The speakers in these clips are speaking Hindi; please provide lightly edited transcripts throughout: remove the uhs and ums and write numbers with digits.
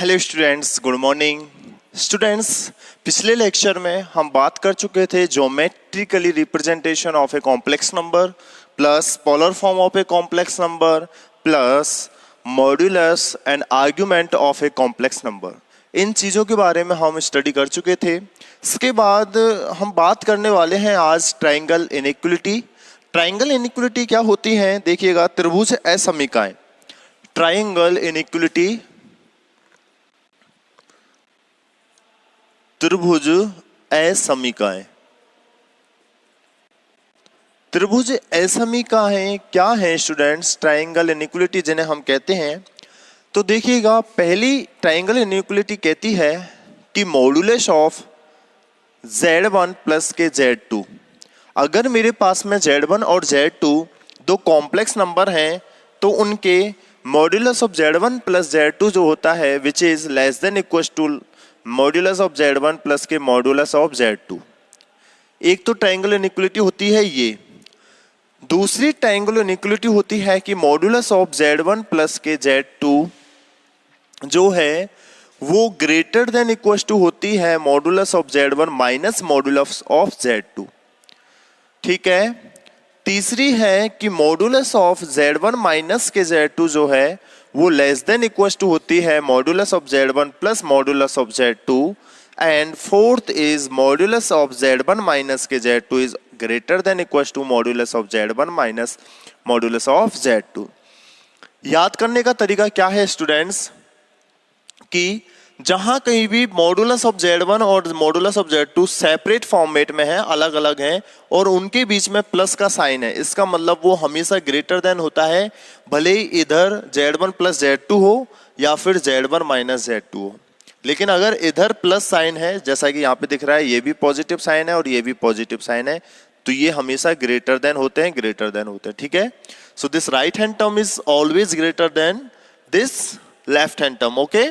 Hello students, good morning students. पिछले लेक्चर में हम बात कर चुके थे geometrically representation of a complex number plus polar form of a complex number plus modulus and argument of a complex number. इन चीज़ों के बारे में हम स्टडी कर चुके थे। इसके बाद हम बात करने वाले हैं आज ट्राइंगल इनइक्वलिटी। ट्राइंगल इनइक्वलिटी क्या होती है देखिएगा, त्रिभुज असमीकाएं। ट्राइंगल इनइक्वलिटी, त्रिभुज असमीकाएं। त्रिभुज असमीकाएं क्या है स्टूडेंट्स? ट्राइंगल इनइक्वलिटी जिन्हें हम कहते हैं। तो देखिएगा, पहली ट्राइंगल इनइक्वलिटी कहती है कि मॉड्यूलस ऑफ Z1 प्लस के Z2। अगर मेरे पास में Z1 और Z2 दो कॉम्प्लेक्स नंबर हैं तो उनके modulus of Z1 plus Z2 जो होता है which is less than equal to modulus of Z1 plus के मॉड्यूलस ऑफ Z2। एक तो ट्राइंगल इनइक्वलिटी होती है ये। दूसरी ट्राइंगल इनइक्वलिटी होती है कि मॉड्यूलस ऑफ Z1 प्लस के Z2 जो है वो ग्रेटर देन इक्वल टू होती है modulus of Z1 minus modulus of Z2। ठीक है। तीसरी है कि मॉड्यूलस ऑफ Z1 माइनस के Z2 जो है वो लेस देन इक्वल टू होती है modulus of Z1 plus modulus of Z2। And fourth is modulus of Z1 minus के Z2 is greater than equal to modulus of Z1 minus modulus of Z2। याद करने का तरीका क्या है स्टूडेंट्स कि जहां कहीं भी मॉड्यूलस ऑफ Z1 और modulus of Z2 separate format में है, अलग अलग हैं, और उनके बीच में प्लस का साइन है, इसका मतलब वो हमेशा ग्रेटर देन होता है, भले ही इधर Z1 प्लस Z2 हो या फिर Z1 माइनस Z2 हो। लेकिन अगर इधर प्लस साइन है, जैसा कि यहाँ पे दिख रहा है, ये भी पॉजिटिव साइन है और ये भी पॉजिटिव साइन है, तो ये हमेशा ग्रेटर देन होते हैं, ग्रेटर देन होते हैं। ठीक है। So this right hand term is always greater than this left hand term. Okay.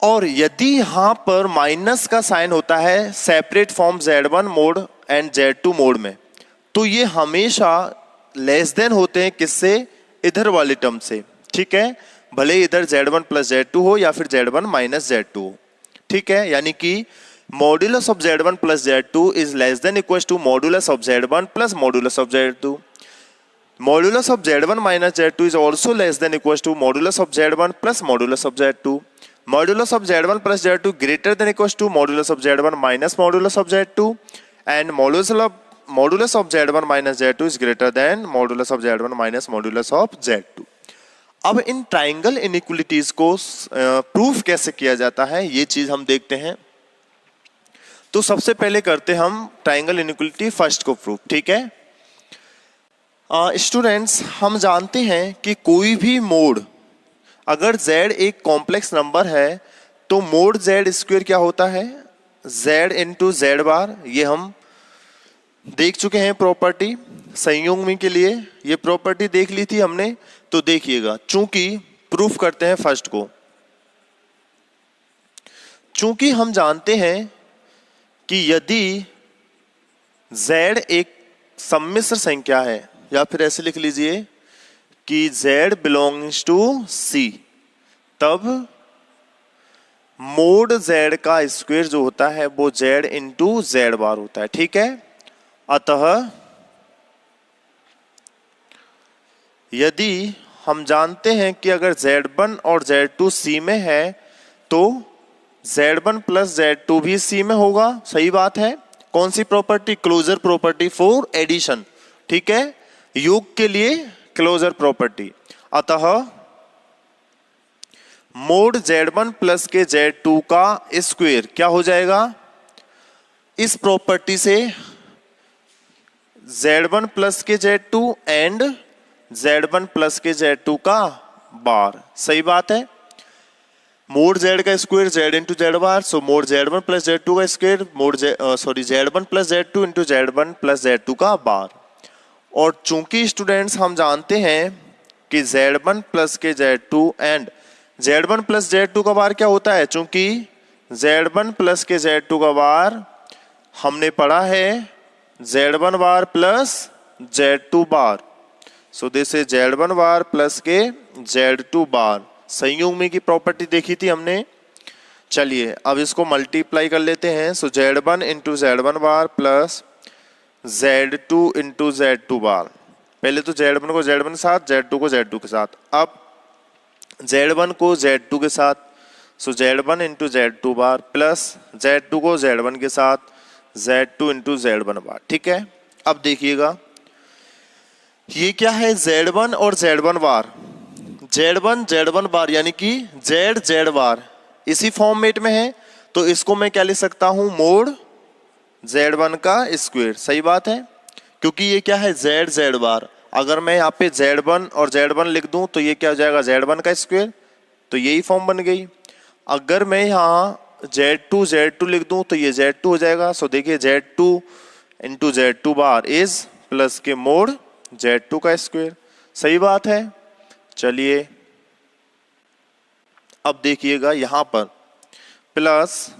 और यदि यहां पर माइनस का साइन होता है separate form Z1 mode and Z2 mode में, तो ये हमेशा लेस देन होते हैं किससे? इधर वाले टर्म से। ठीक है। भले इधर Z1 प्लस Z2 हो या फिर Z1 माइनस Z2 हो। ठीक है। यानी कि modulus of Z1 plus Z2 is less than equal to modulus of Z1 plus modulus of Z2। Modulus of Z1 minus Z2 is also less than equal to modulus of Z1 plus modulus of Z2। Modulus of Z1 plus Z2 greater than equals to modulus of Z1 minus modulus of Z2, and modulus of Z1 minus Z2 is greater than modulus of Z1 minus modulus of Z2। अब इन ट्राइंगल इनइक्वलिटीज को प्रूफ कैसे किया जाता है ये चीज हम देखते हैं। तो सबसे पहले करते हम ट्राइंगल इनइक्वलिटी फर्स्ट को प्रूफ। ठीक है। स्टूडेंट्स, हम जानते हैं कि कोई भी मोड, अगर Z एक कॉम्प्लेक्स नंबर है तो मोड Z स्क्वायर क्या होता है? Z इंटू Z बार। ये हम देख चुके हैं प्रॉपर्टी संयोग में के लिए, ये प्रॉपर्टी देख ली थी हमने। तो देखिएगा, चूंकि प्रूफ करते हैं फर्स्ट को। चूंकि हम जानते हैं कि यदि Z एक सम्मिश्र संख्या है, या फिर ऐसे लिख लीजिए कि Z बिलोंग्स टू C, तब मोड Z का स्क्वायर जो होता है वो Z इंटू Z बार होता है। ठीक है। अतः यदि हम जानते हैं कि अगर Z1 और Z2 C में है तो Z1 प्लस Z2 भी C में होगा। सही बात है। कौन सी property? Closure property for addition. ठीक है। योग के लिए क्लोजर प्रॉपर्टी। अतः मोड Z1 प्लस के Z2 का स्क्वायर क्या हो जाएगा? इस प्रॉपर्टी से Z1 प्लस के Z2 एंड Z1 प्लस के Z2 का बार। सही बात है। मोड Z का square Z into Z bar, so mod Z1 plus Z2 का square mod Z1 plus Z2 into Z1 plus Z2 का बार। और चूंकि स्टूडेंट्स हम जानते हैं कि Z1 प्लस के Z2 and Z1 plus Z2 का बार क्या होता है? चूंकि Z1 प्लस के Z2 का बार हमने पढ़ा है Z1 bar plus Z2 bar. So this is Z1 bar plus के Z2 बार। संयुग्मी की प्रॉपर्टी देखी थी हमने। चलिए अब इसको मल्टीप्लाई कर लेते हैं। सो Z1 इंटू Z1 बार प्लस Z2 इंटू Z2 बार। पहले तो Z1 को Z1 के साथ, Z2 को Z2 के साथ। अब Z1 को Z2 के साथ, सो Z1 into Z2 bar plus Z2 को Z1 के साथ, Z2 इंटू Z1 बार। ठीक है, अब देखिएगा ये क्या है, Z1 और Z1 बार, Z1 Z1 बार यानी कि Z Z बार इसी फॉर्मेट में है, तो इसको मैं क्या लिख सकता हूं, मोड Z1 का स्क्वायर। सही बात है, क्योंकि ये क्या है Z Z बार। अगर मैं यहाँ पे Z1 और Z1 लिख दूं तो ये क्या हो जाएगा, Z1 का स्क्वायर, तो यही फॉर्म बन गई। अगर मैं यहाँ Z2 Z2 लिख दूं तो ये Z2 हो जाएगा। सो देखिए Z2 into Z2 bar is plus के मोड Z2 का स्क्वायर। सही बात है। चलिए अब देखिएगा यहाँ पर प्लस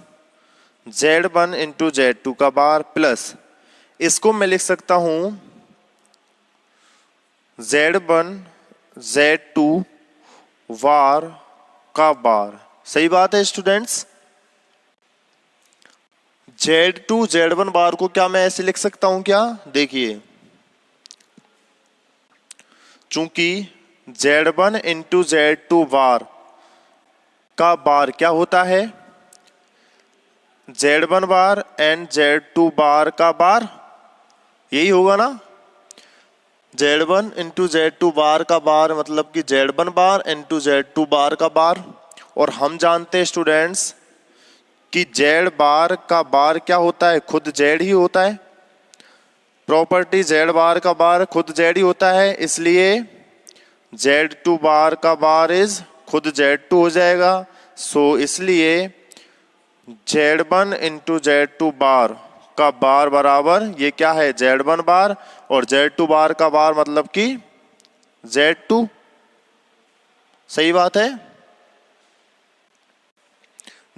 Z1 इंटू Z2 का बार प्लस, इसको मैं लिख सकता हूं Z1 Z2 वार का बार। सही बात है स्टूडेंट्स। Z2 Z1 बार को क्या मैं ऐसे लिख सकता हूं क्या, देखिए चूंकि Z1 इंटू Z2 बार का बार क्या होता है, Z1 bar and Z2 bar का बार, यही होगा ना। Z1 इंटू Z2 बार का बार मतलब कि Z1 bar into Z2 bar का बार। और हम जानते हैं स्टूडेंट्स कि Z बार का बार क्या होता है, खुद Z ही होता है। प्रॉपर्टी Z बार का बार खुद Z ही होता है, इसलिए Z2 बार का बार इज खुद Z2 हो जाएगा। सो इसलिए Z1 इंटू Z2 बार का बार बराबर ये क्या है, Z1 बार, और Z2 बार का बार मतलब कि Z2। सही बात है,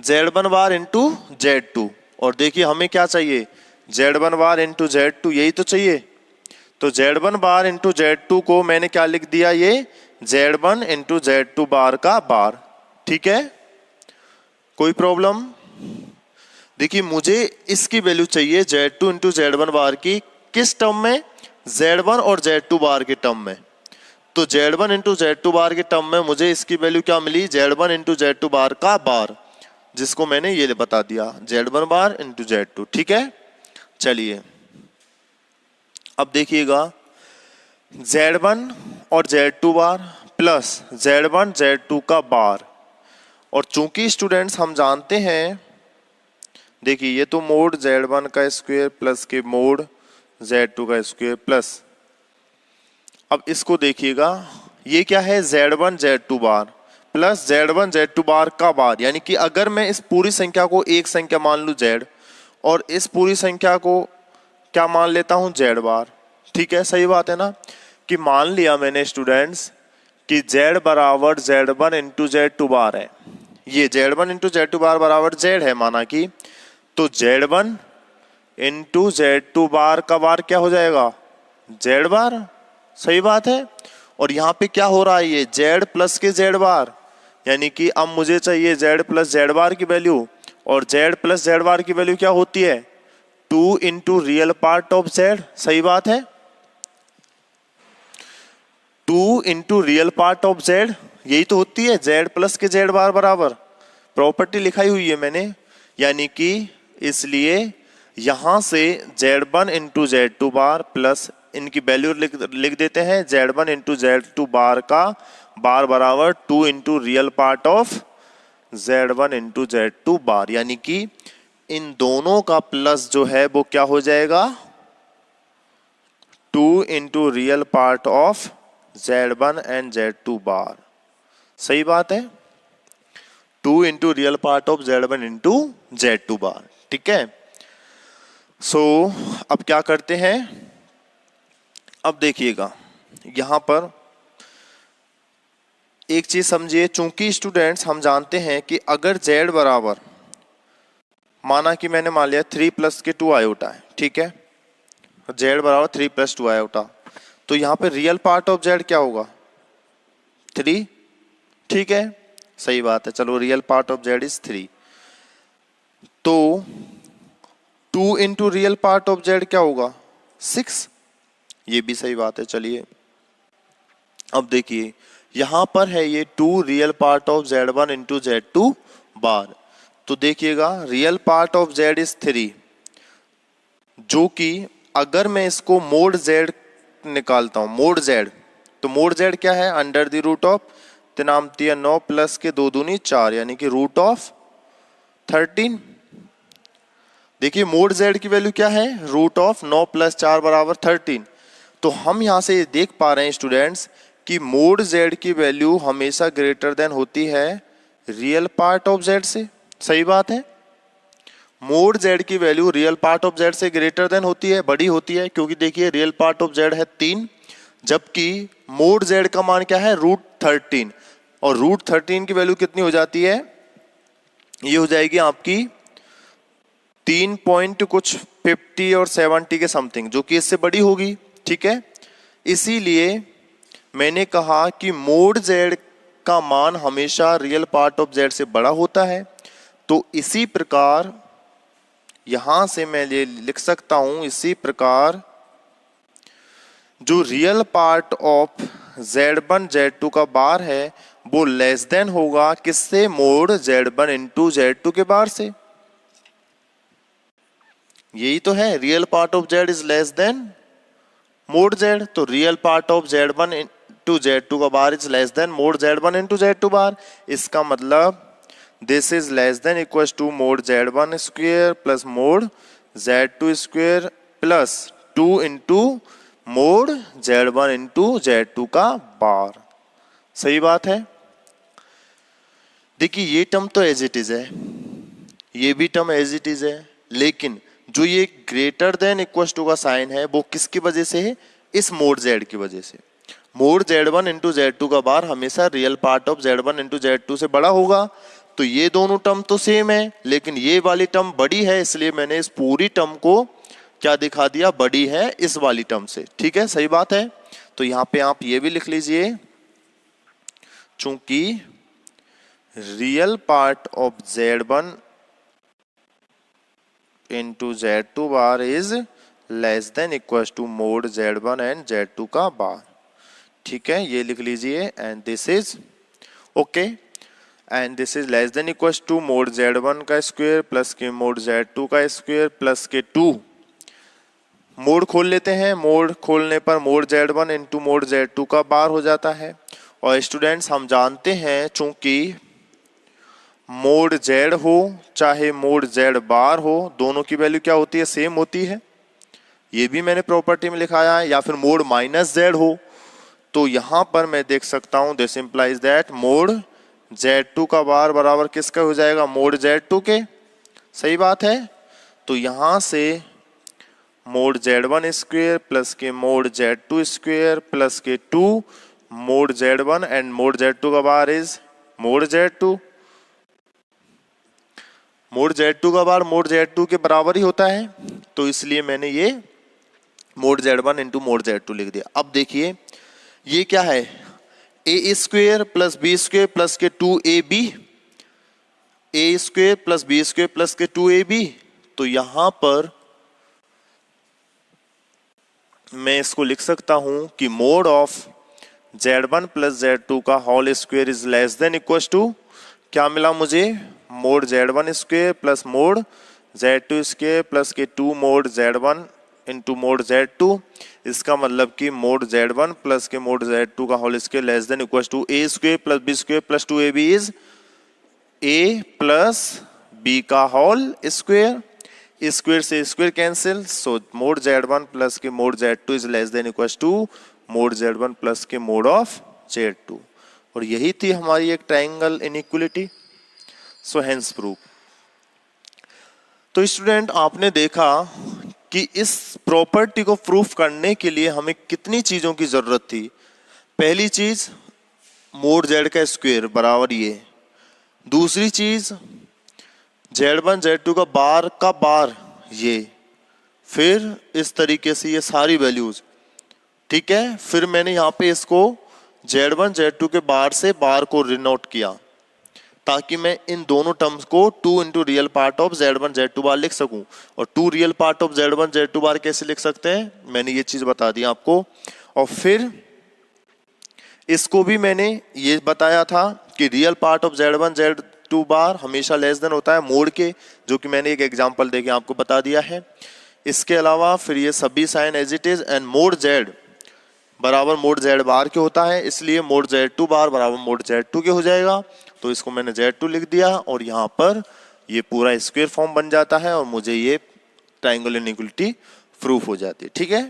Z1 बार इंटू Z2। और देखिए हमें क्या चाहिए, Z1 बार इंटू Z2, यही तो चाहिए। तो Z1 बार इंटू Z2 को मैंने क्या लिख दिया, ये Z1 इंटू Z2 बार का बार। ठीक है, कोई प्रॉब्लम। देखिए मुझे इसकी वैल्यू चाहिए Z2 इंटू Z1 बार की, किस टर्म में, Z1 और Z2 बार के टर्म में। तो Z1 इंटू Z2 बार के टर्म में मुझे इसकी वैल्यू क्या मिली, Z1 इंटू Z2 बार का बार, जिसको मैंने ये बता दिया Z1 बार इंटू Z2। ठीक है, चलिए अब देखिएगा Z1 और Z2 bar plus Z1 Z2 का बार। और चूंकि स्टूडेंट्स हम जानते हैं, देखिए ये तो मोड Z1 का स्क्वायर प्लस के मोड Z2 का स्क्वायर प्लस, अब इसको देखिएगा ये क्या है, Z1 Z2 bar plus Z1 Z2 bar का बार। यानी कि अगर मैं इस पूरी संख्या को एक संख्या मान लूं Z, और इस पूरी संख्या को क्या मान लेता हूं, Z बार। ठीक है, सही बात है ना, कि मान लिया मैंने स्टूडेंट्स कि Z बराबर Z1 इंटू Z2 बार है। ये Z1 इंटू Z2 बार बराबर Z है माना कि, तो Z1 इंटू Z2 बार का बार क्या हो जाएगा, Z बार। सही बात है। और यहाँ पे क्या हो रहा है, ये Z प्लस के Z बार, यानी कि अब मुझे चाहिए Z प्लस Z बार की वैल्यू। और Z प्लस Z बार की वैल्यू क्या होती है, 2 into real part of Z। सही बात है, 2 into real part of Z, यही तो होती है Z प्लस के Z बार बराबर। प्रॉपर्टी लिखाई हुई है मैंने, यानी कि इसलिए यहां से Z1 into Z2 bar plus इनकी वैल्यू लिख देते हैं, Z1 इंटू Z2 बार का बार बराबर 2 into real part of Z1 into Z2 बार। यानी कि इन दोनों का प्लस जो है वो क्या हो जाएगा, 2 into real part of Z1 and Z2 बार। सही बात है, 2 into real part of Z1 into Z2 बार। ठीक है, सो अब क्या करते हैं, अब देखिएगा यहां पर एक चीज समझिए। चूंकि स्टूडेंट्स हम जानते हैं कि अगर Z बराबर, माना कि मैंने मान लिया 3 प्लस के 2 आयोटा है। ठीक है, Z बराबर 3 प्लस 2 आयोटा, तो यहाँ पे रियल पार्ट ऑफ Z क्या होगा, 3। ठीक है, सही बात है। चलो real part of Z is 3, तो 2 into real part of Z क्या होगा 6, ये भी सही बात है। चलिए अब देखिए यहां पर है ये 2 real part of z1 into z2 बार, तो देखिएगा real part of z is 3, जो कि अगर मैं इसको मोड z निकालता हूं, मोड z, तो मोड z क्या है, under the root of 3 plus के 2 दूनी 4, यानी कि रूट ऑफ 13। देखिए मोड z की वैल्यू क्या है, रूट ऑफ 9 प्लस 4 बराबर 13। तो हम यहां से देख पा रहे हैं स्टूडेंट्स कि मोड z की वैल्यू हमेशा ग्रेटर देन होती है रियल पार्ट ऑफ z से। सही बात है, मोड z की value real part of z से ग्रेटर देन होती है, बड़ी होती है, क्योंकि देखिए रियल पार्ट ऑफ z है 3, जबकि मोड z का मान क्या है रूट 13, और रूट 13 की वैल्यू कितनी हो जाती है, ये हो जाएगी आपकी 3 पॉइंट कुछ 50 और 70 के समथिंग, जो कि इससे बड़ी होगी। ठीक है, इसीलिए मैंने कहा कि मोड z का मान हमेशा रियल पार्ट ऑफ z से बड़ा होता है। तो इसी प्रकार यहां से मैं ये लिख सकता हूं, इसी प्रकार जो real part of z1 z2 का बार है वो लेस देन होगा किससे, मोड z1 इंटू z2 के बार से। यही तो है, real part of z is less than mod z, तो real part of z1 into z2 का bar is less than mod z1 into z2 bar. इसका मतलब this is less than equal to mod z1 square plus mod z2 square plus 2 into mod z1 into z2 का बार। सही बात है। देखिए ये टर्म तो एज इट इज है, ये भी टर्म एज इट इज है, लेकिन जो ये ग्रेटर देन इक्वल टू का साइन है वो किसकी वजह से है, इस मोड z की वजह से। मोड z1 इंटू z2 का बार हमेशा real part of z1 into z2 से बड़ा होगा। तो ये दोनों टर्म तो सेम है, लेकिन ये वाली टर्म बड़ी है, इसलिए मैंने इस पूरी टर्म को क्या दिखा दिया, बड़ी है इस वाली टर्म से। ठीक है, सही बात है। तो यहां पे आप ये भी लिख लीजिए, चूंकि real part of z1 into z2 bar is less than equal to mod z1 and z2 का बार। ठीक है, ये लिख लीजिए, and this is okay, and this is less than equal to mod z1 का स्क्वायर प्लस के मोड z2 का स्क्वायर प्लस के 2। मोड खोल लेते हैं, मोड खोलने पर mode z1 into mode z2 का बार हो जाता है। और स्टूडेंट्स हम जानते हैं चूंकि मोड z हो चाहे मोड z बार हो, दोनों की वैल्यू क्या होती है, सेम होती है। ये भी मैंने प्रॉपर्टी में लिखाया है। या फिर मोड माइनस z हो, तो यहां पर मैं देख सकता हूं this implies that mode z2 का बार बराबर किसका हो जाएगा, मोड z2 के। सही बात है। तो यहां से मोड z1 स्क्वेयर प्लस के मोड z2 स्क्वेयर प्लस के 2 mode z1 and mode z2 का bar is mod z2। Mode z2 का बार मोड z2 के बराबर ही होता है, तो इसलिए मैंने ये mode z1 into mode z2 लिख दिया। अब देखिए ये क्या है, A square plus B square plus के 2ab, A square plus B square plus के 2ab। तो यहां पर मैं इसको लिख सकता हूं कि mode of z1 plus z2 का whole square is less than equal to, क्या मिला मुझे, mod z1 square plus mod z2 square plus के 2 mode z1 into mode z2। इसका मतलब कि मोड z1 प्लस के मोड z2 का whole square less than equal to A square plus B square plus 2ab is A plus B का होल स्क्वेयर। स्क्वेयर से square cancel, so mod z1 plus के mod z2 is less than equal to mod z1 plus के मोड ऑफ z2। और यही थी हमारी एक triangle inequality. So hence proof. तो स्टूडेंट आपने देखा कि इस प्रॉपर्टी को प्रूफ करने के लिए हमें कितनी चीजों की जरूरत थी। पहली चीज मोड z का स्क्वायर बराबर ये, दूसरी चीज z1 z2 का बार ये, फिर इस तरीके से ये सारी वैल्यूज। ठीक है, फिर मैंने यहाँ पे इसको Z1 Z2 के बार से बार को रिनोट किया ताकि मैं इन दोनों टर्म्स को 2 into real part of Z1 Z2 बार लिख सकूं। और 2 real part of Z1 Z2 बार कैसे लिख सकते हैं, मैंने ये चीज बता दी आपको। और फिर इसको भी मैंने ये बताया था कि real part of Z1 Z2 बार हमेशा लेस देन होता है मोड के, जो कि मैंने एक एग्जांपल देके आपको बता दिया है। इसके अलावा फिर ये सभी sign as it is and mod Z बराबर मोड Z बार के होता है, इसलिए मोड Z2 बार बराबर मोड Z2 के हो जाएगा। तो इसको मैंने Z2 लिख दिया और यहाँ पर ये पूरा स्क्वायर फॉर्म बन जाता है और मुझे ये ट्रायंगल इनइक्वालिटी प्रूफ हो जाती है। ठीक है,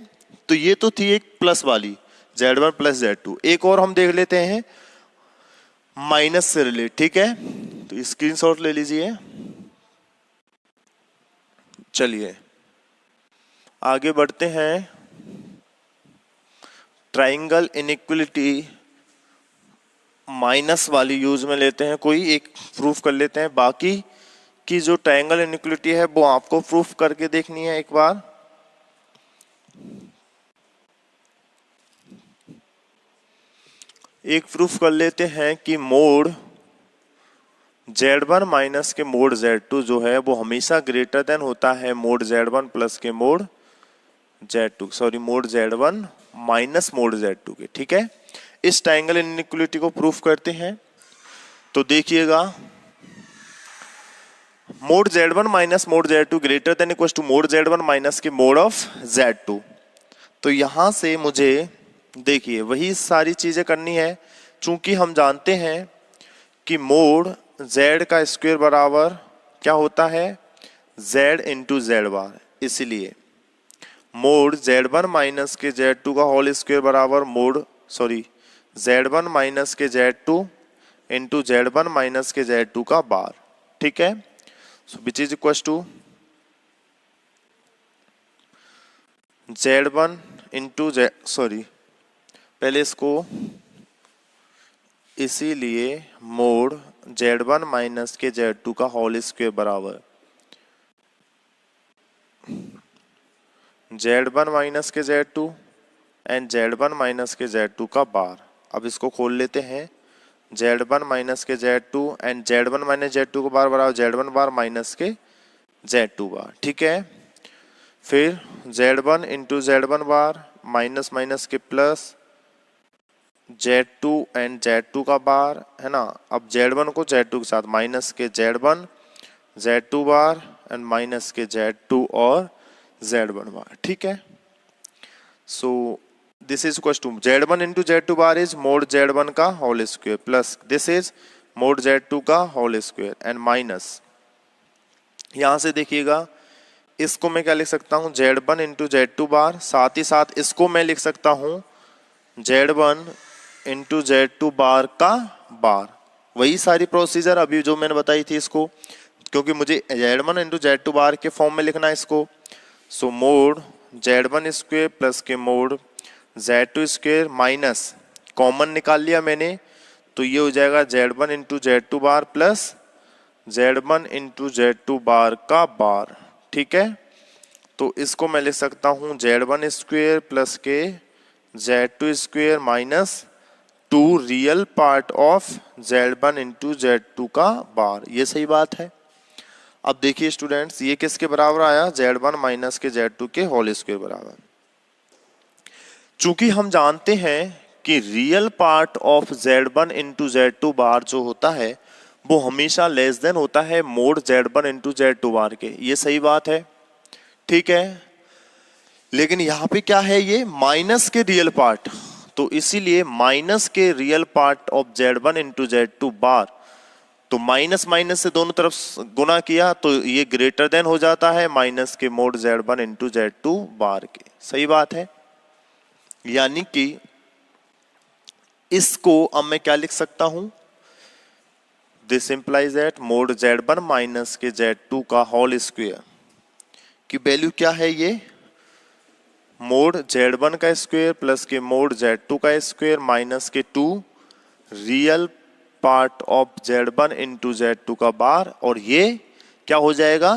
तो ये तो थी एक प्लस वाली Z1 प्लस Z2। एक और हम देख लेते हैं माइनस से रिलेट। ठीक है, तो स्क्रीनशॉट ले लीजिए। चलिए आगे बढ़ते हैं। ट्रायंगल इनइक्वालिटी माइनस वाली यूज में लेते हैं, कोई एक प्रूफ कर लेते हैं। बाकी की जो ट्रायंगल इनइक्वालिटी है वो आपको प्रूफ करके देखनी है एक बार। एक प्रूफ कर लेते हैं कि मोड Z1 माइनस के मोड Z2 जो है वो हमेशा ग्रेटर देन होता है मोड Z1 प्लस के mod Z2, sorry mode Z1 minus mod Z2 के। ठीक है, इस ट्रायंगल इनइक्वालिटी को प्रूफ करते हैं। तो देखिएगा mod Z1 minus mod Z2 greater than equal to mod Z1 minus के मोड ऑफ Z2। तो यहां से मुझे देखिए वही सारी चीजें करनी है। चूंकि हम जानते हैं कि मोड Z का स्क्वायर बराबर क्या होता है, Z इंटू Z बार, इसलिए मोड Z1 माइनस के Z2 का होल स्क्वायर बराबर मोड Z1 माइनस के Z2 इंटू Z1 माइनस के Z2 का बार। ठीक है, so which is equal to Z1 into पहले इसको, इसीलिए मोड Z1 माइनस के Z2 का होल स्क्वायर बराबर Z1 माइनस के Z2 एंड Z1 माइनस के Z2 का बार। अब इसको खोल लेते हैं, Z1 माइनस के Z2 and Z1 minus Z2 का बार बराबर Z1 बार माइनस के Z2 बार। ठीक है, फिर Z1 इंटू Z1 बार माइनस माइनस के प्लस Z2 एंड Z2 का बार है ना। अब Z1 को Z2 के साथ माइनस के Z1 Z2 bar and minus के Z2 और Z1 बार। ठीक है, so this is equal to Z1 into Z2 bar is mod Z1 का whole square plus this is mod Z2 का होल स्क्वायर एंड माइनस, यहां से देखिएगा इसको मैं क्या लिख सकता हूं Z1 इंटू Z2 बार, साथ ही साथ इसको मैं लिख सकता हूं Z1 इंटू Z2 बार का बार। वही सारी प्रोसीजर अभी जो मैंने बताई थी इसको, क्योंकि मुझे Z1 इंटू Z2 बार के फॉर्म में लिखना है इसको। So mod Z1 square plus के mod Z2 square minus common निकाल लिया मैंने, तो ये हो जाएगा Z1 into Z2 bar plus Z1 into Z2 bar का बार। ठीक है, तो इसको मैं लिख सकता हूं Z1 स्क्वायर प्लस के Z2 square minus 2 real part of Z1 into Z2 का बार। ये सही बात है। अब देखिए स्टूडेंट्स, ये किसके बराबर आया, Z1 माइनस के Z2 के होल स्क्वायर बराबर। चूंकि हम जानते हैं कि real part of Z1 into Z2 बार जो होता है वो हमेशा लेस देन होता है मोड Z1 इंटू Z2 बार के, ये सही बात है। ठीक है, लेकिन यहाँ पे क्या है, ये माइनस के रियल पार्ट, तो इसीलिए माइनस के real part of Z1 into Z2 बार, तो माइनस माइनस से दोनों तरफ गुना किया तो ये ग्रेटर देन हो जाता है माइनस के मोड Z1 इंटू Z2 बार के। सही बात है, यानी कि इसको अब मैं क्या लिख सकता हूं, this implies that mod Z1 minus के Z2 का होल स्क्वायर की वैल्यू क्या है, ये मोड Z1 का स्क्वायर प्लस के मोड Z2 का स्क्वायर माइनस के 2 real part of Z1 into Z2 का बार। और ये क्या हो जाएगा,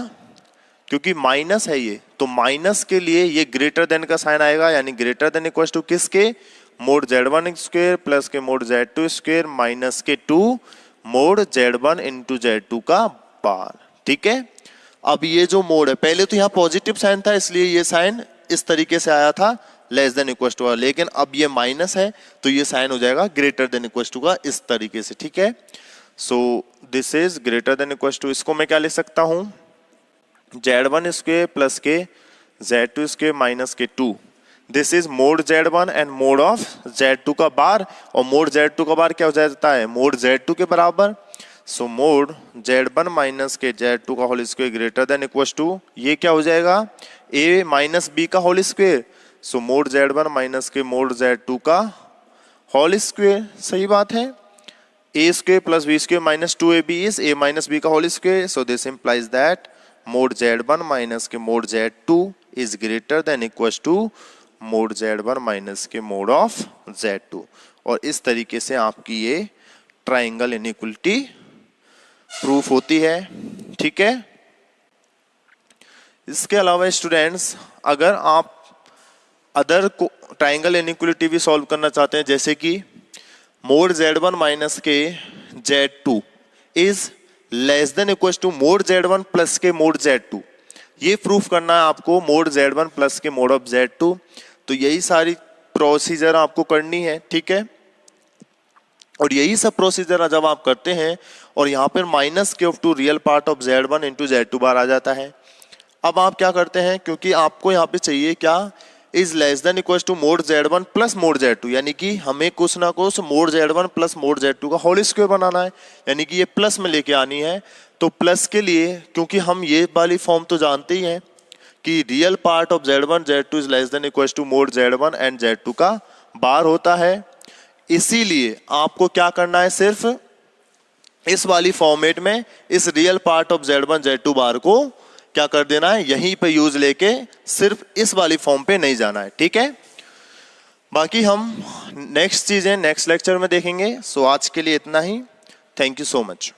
क्योंकि माइनस है ये, तो माइनस के लिए ये ग्रेटर देन का साइन आएगा, यानी ग्रेटर देन इक्वल टू किसके, मोड Z1 स्क्वायर प्लस के मोड Z2 स्क्वायर माइनस के 2 मोड Z1 इंटू Z2 का बार। ठीक है, अब ये जो मोड है, पहले तो यहाँ पॉजिटिव साइन था इसलिए ये साइन इस तरीके से आया था लेस देन इक्वल टू, लेकिन अब ये माइनस है तो ये साइन हो जाएगा ग्रेटर देन इक्वल टू का इस तरीके से। ठीक है, so this is greater than equal to, इसको मैं क्या लिख सकता हूं, Z1 स्क्वायर प्लस के Z2 स्क्वायर माइनस के 2, this is mod Z1 and mode of Z2 का बार, और मोड Z2 का बार क्या हो जाता है, मोड Z2 के बराबर। सो मोड Z1 माइनस के Z2 का whole square greater than equal to, ये क्या हो जाएगा, a माइनस बी का whole square. So mod Z1 minus के मोड Z2 का होल स्क्वायर, सही बात है, a square plus B square minus 2ab is a minus B का whole square. So this implies that mod Z1 minus के mod Z2 is greater than equal to mod Z1 minus के मोड ऑफ Z2, और इस तरीके से आपकी ये ट्राइंगल इनइक्वलिटी प्रूफ होती है। ठीक है, इसके अलावा स्टूडेंट्स अगर आप अदर ट्राइंगल इनइक्वलिटी भी सॉल्व करना चाहते हैं, जैसे कि मोड Z1 माइनस के Z2 is less than equal to mod Z1 plus के मोड Z2, ये प्रूफ करना है आपको मोड Z1 प्लस के मोड ऑफ Z2। तो यही सारी प्रोसीजर आपको करनी है। ठीक है, और यही सब प्रोसीजर जब आप करते हैं और यहाँ पर माइनस के of two real part of Z1 into Z2 bar आ जाता है। अब आप क्या करते हैं, क्योंकि आपको यहाँ पे चाहिए क्या, is less than equal to mod Z1 plus mod Z2, यानी कि हमें कुछ ना कुछ mode Z1 plus mod Z2 का होल स्क्वायर बनाना है, यानी कि ये प्लस में लेके आनी है। तो प्लस के लिए, क्योंकि हम ये वाली फॉर्म तो जानते ही हैं कि real part of Z1 Z2 is less than equal to mod Z1 and Z2 का बार होता है, इसीलिए आपको क्या करना है, सिर्फ इस वाली फॉर्मेट में इस real part of Z1 Z2 बार को क्या कर देना है, यहीं पे यूज लेके, सिर्फ इस वाली फॉर्म पे नहीं जाना है। ठीक है, बाकी हम नेक्स्ट चीजें नेक्स्ट लेक्चर में देखेंगे। सो आज के लिए इतना ही, थैंक यू सो मच।